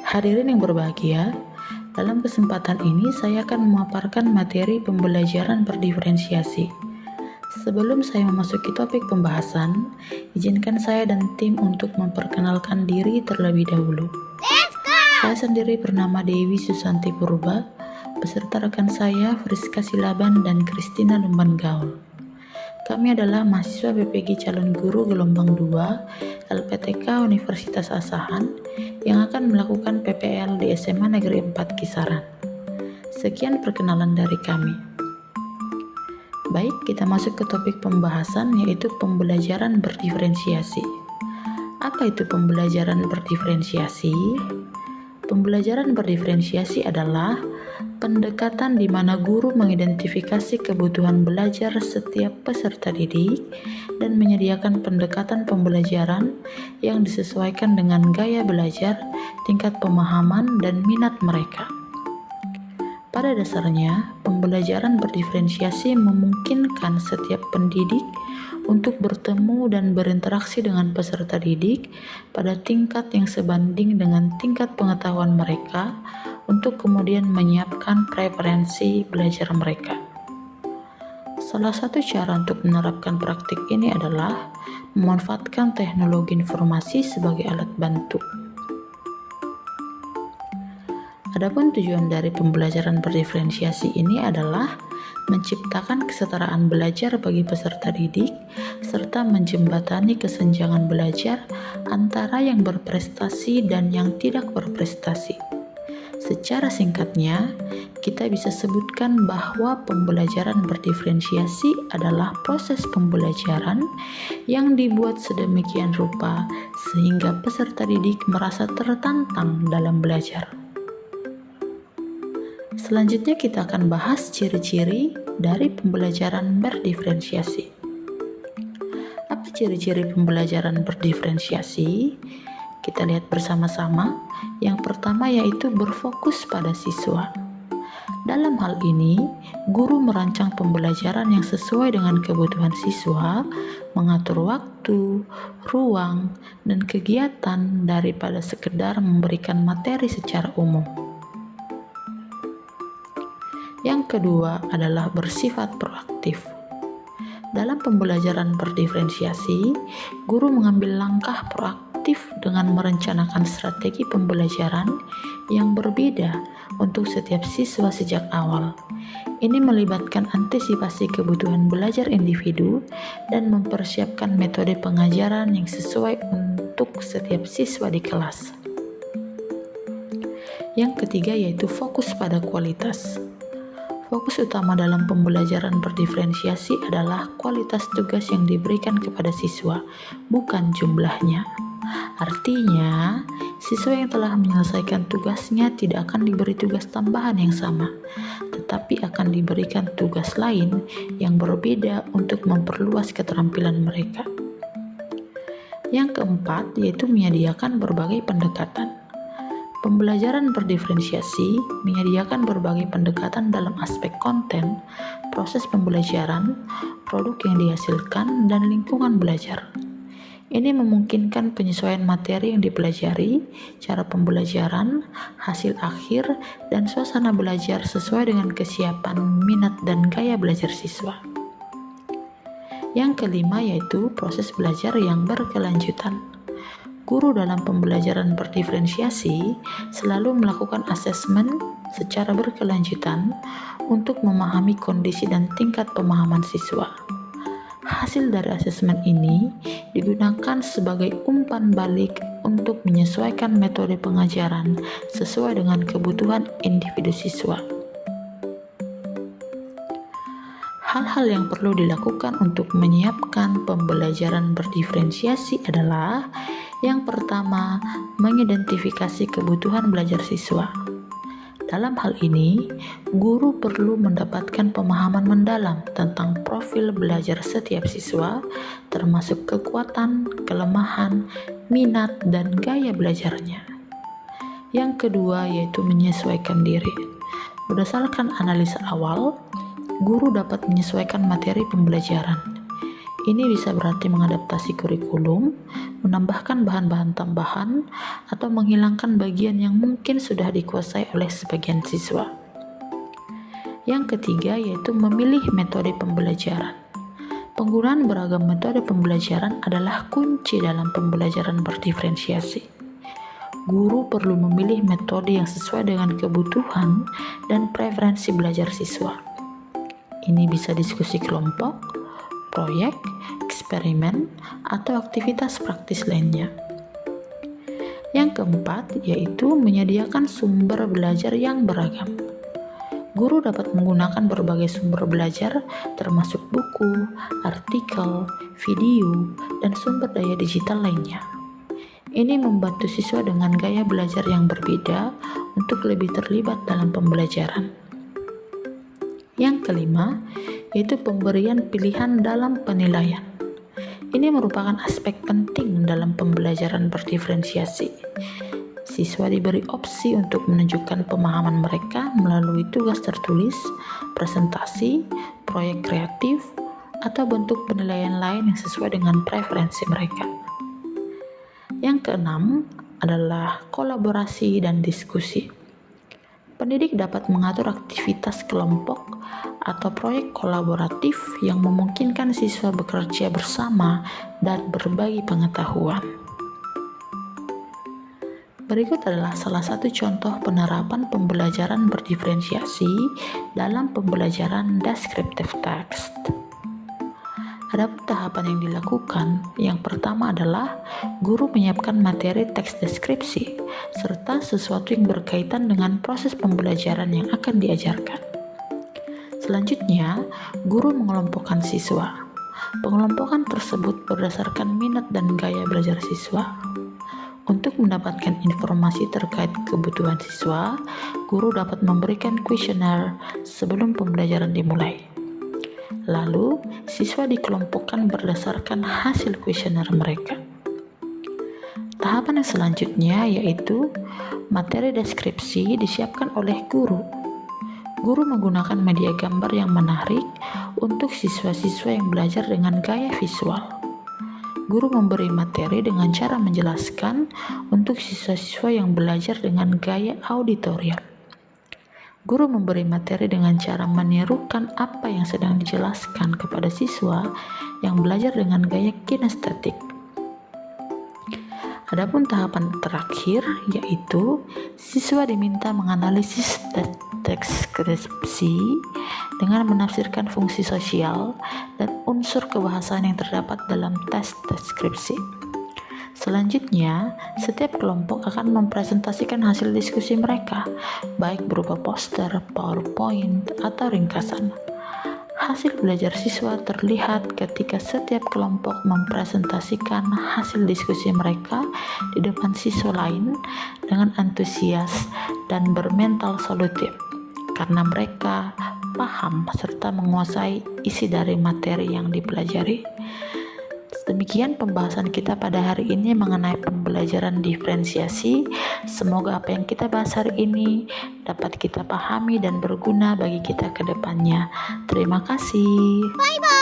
Hadirin yang berbahagia, dalam kesempatan ini saya akan memaparkan materi pembelajaran berdiferensiasi. Sebelum saya memasuki topik pembahasan, izinkan saya dan tim untuk memperkenalkan diri terlebih dahulu. Saya sendiri bernama Dewi Susanti Purba, beserta rekan saya Friska Silaban dan Kristina Lumban Gaul. Kami adalah mahasiswa BPG Calon Guru Gelombang 2 LPTK Universitas Asahan yang akan melakukan PPL di SMA Negeri 4 Kisaran. Sekian perkenalan dari kami. Baik, kita masuk ke topik pembahasan, yaitu pembelajaran berdiferensiasi. Apa itu pembelajaran berdiferensiasi? Pembelajaran berdiferensiasi adalah pendekatan di mana guru mengidentifikasi kebutuhan belajar setiap peserta didik dan menyediakan pendekatan pembelajaran yang disesuaikan dengan gaya belajar, tingkat pemahaman, dan minat mereka. Pada dasarnya, pembelajaran berdiferensiasi memungkinkan setiap pendidik untuk bertemu dan berinteraksi dengan peserta didik pada tingkat yang sebanding dengan tingkat pengetahuan mereka untuk kemudian menyiapkan preferensi belajar mereka. Salah satu cara untuk menerapkan praktik ini adalah memanfaatkan teknologi informasi sebagai alat bantu. Adapun tujuan dari pembelajaran berdiferensiasi ini adalah menciptakan kesetaraan belajar bagi peserta didik serta menjembatani kesenjangan belajar antara yang berprestasi dan yang tidak berprestasi. Secara singkatnya, kita bisa sebutkan bahwa pembelajaran berdiferensiasi adalah proses pembelajaran yang dibuat sedemikian rupa sehingga peserta didik merasa tertantang dalam belajar. Selanjutnya kita akan bahas ciri-ciri dari pembelajaran berdiferensiasi. Apa ciri-ciri pembelajaran berdiferensiasi? Kita lihat bersama-sama. Yang pertama yaitu berfokus pada siswa. Dalam hal ini, guru merancang pembelajaran yang sesuai dengan kebutuhan siswa, mengatur waktu, ruang, dan kegiatan daripada sekedar memberikan materi secara umum. Yang kedua adalah bersifat proaktif. Dalam pembelajaran berdiferensiasi, guru mengambil langkah proaktif dengan merencanakan strategi pembelajaran yang berbeda untuk setiap siswa sejak awal. Ini melibatkan antisipasi kebutuhan belajar individu dan mempersiapkan metode pengajaran yang sesuai untuk setiap siswa di kelas. Yang ketiga yaitu fokus pada kualitas. Fokus utama dalam pembelajaran berdiferensiasi adalah kualitas tugas yang diberikan kepada siswa, bukan jumlahnya. Artinya, siswa yang telah menyelesaikan tugasnya tidak akan diberi tugas tambahan yang sama, tetapi akan diberikan tugas lain yang berbeda untuk memperluas keterampilan mereka. Yang keempat yaitu menyediakan berbagai pendekatan. Pembelajaran berdiferensiasi menyediakan berbagai pendekatan dalam aspek konten, proses pembelajaran, produk yang dihasilkan, dan lingkungan belajar. Ini memungkinkan penyesuaian materi yang dipelajari, cara pembelajaran, hasil akhir, dan suasana belajar sesuai dengan kesiapan, minat, dan gaya belajar siswa. Yang kelima yaitu proses belajar yang berkelanjutan. Guru dalam pembelajaran berdiferensiasi selalu melakukan asesmen secara berkelanjutan untuk memahami kondisi dan tingkat pemahaman siswa. Hasil dari asesmen ini digunakan sebagai umpan balik untuk menyesuaikan metode pengajaran sesuai dengan kebutuhan individu siswa. Hal-hal yang perlu dilakukan untuk menyiapkan pembelajaran berdiferensiasi adalah yang pertama, mengidentifikasi kebutuhan belajar siswa. Dalam hal ini, guru perlu mendapatkan pemahaman mendalam tentang profil belajar setiap siswa, termasuk kekuatan, kelemahan, minat, dan gaya belajarnya. Yang kedua yaitu menyesuaikan diri. Berdasarkan analisa awal, guru dapat menyesuaikan materi pembelajaran. Ini bisa berarti mengadaptasi kurikulum, menambahkan bahan-bahan tambahan, atau menghilangkan bagian yang mungkin sudah dikuasai oleh sebagian siswa. Yang ketiga yaitu memilih metode pembelajaran. Penggunaan beragam metode pembelajaran adalah kunci dalam pembelajaran berdiferensiasi. Guru perlu memilih metode yang sesuai dengan kebutuhan dan preferensi belajar siswa. Ini bisa diskusi kelompok, proyek, eksperimen, atau aktivitas praktis lainnya. Yang keempat yaitu menyediakan sumber belajar yang beragam. Guru dapat menggunakan berbagai sumber belajar termasuk buku, artikel, video, dan sumber daya digital lainnya. Ini membantu siswa dengan gaya belajar yang berbeda untuk lebih terlibat dalam pembelajaran. Yang kelima, yaitu pemberian pilihan dalam penilaian. Ini merupakan aspek penting dalam pembelajaran berdiferensiasi. Siswa diberi opsi untuk menunjukkan pemahaman mereka melalui tugas tertulis, presentasi, proyek kreatif, atau bentuk penilaian lain yang sesuai dengan preferensi mereka. Yang keenam adalah kolaborasi dan diskusi. Pendidik dapat mengatur aktivitas kelompok atau proyek kolaboratif yang memungkinkan siswa bekerja bersama dan berbagi pengetahuan. Berikut adalah salah satu contoh penerapan pembelajaran berdiferensiasi dalam pembelajaran descriptive text. Ada tahapan yang dilakukan. Yang pertama adalah guru menyiapkan materi teks deskripsi serta sesuatu yang berkaitan dengan proses pembelajaran yang akan diajarkan. Selanjutnya, guru mengelompokkan siswa. Pengelompokan tersebut berdasarkan minat dan gaya belajar siswa. Untuk mendapatkan informasi terkait kebutuhan siswa, guru dapat memberikan kuesioner sebelum pembelajaran dimulai. Lalu, siswa dikelompokkan berdasarkan hasil kuesioner mereka. Tahapan yang selanjutnya yaitu materi deskripsi disiapkan oleh guru. Guru menggunakan media gambar yang menarik untuk siswa-siswa yang belajar dengan gaya visual. Guru memberi materi dengan cara menjelaskan untuk siswa-siswa yang belajar dengan gaya auditorial. Guru memberi materi dengan cara menirukan apa yang sedang dijelaskan kepada siswa yang belajar dengan gaya kinestetik. Adapun tahapan terakhir yaitu siswa diminta menganalisis deskripsi dengan menafsirkan fungsi sosial dan unsur kebahasaan yang terdapat dalam tes deskripsi. Selanjutnya, setiap kelompok akan mempresentasikan hasil diskusi mereka, baik berupa poster, PowerPoint, atau ringkasan. Hasil belajar siswa terlihat ketika setiap kelompok mempresentasikan hasil diskusi mereka di depan siswa lain dengan antusias dan bermental solutif, karena mereka paham serta menguasai isi dari materi yang dipelajari. Demikian pembahasan kita pada hari ini mengenai pembelajaran diferensiasi. Semoga apa yang kita bahas hari ini dapat kita pahami dan berguna bagi kita ke depannya. Terima kasih. Bye-bye.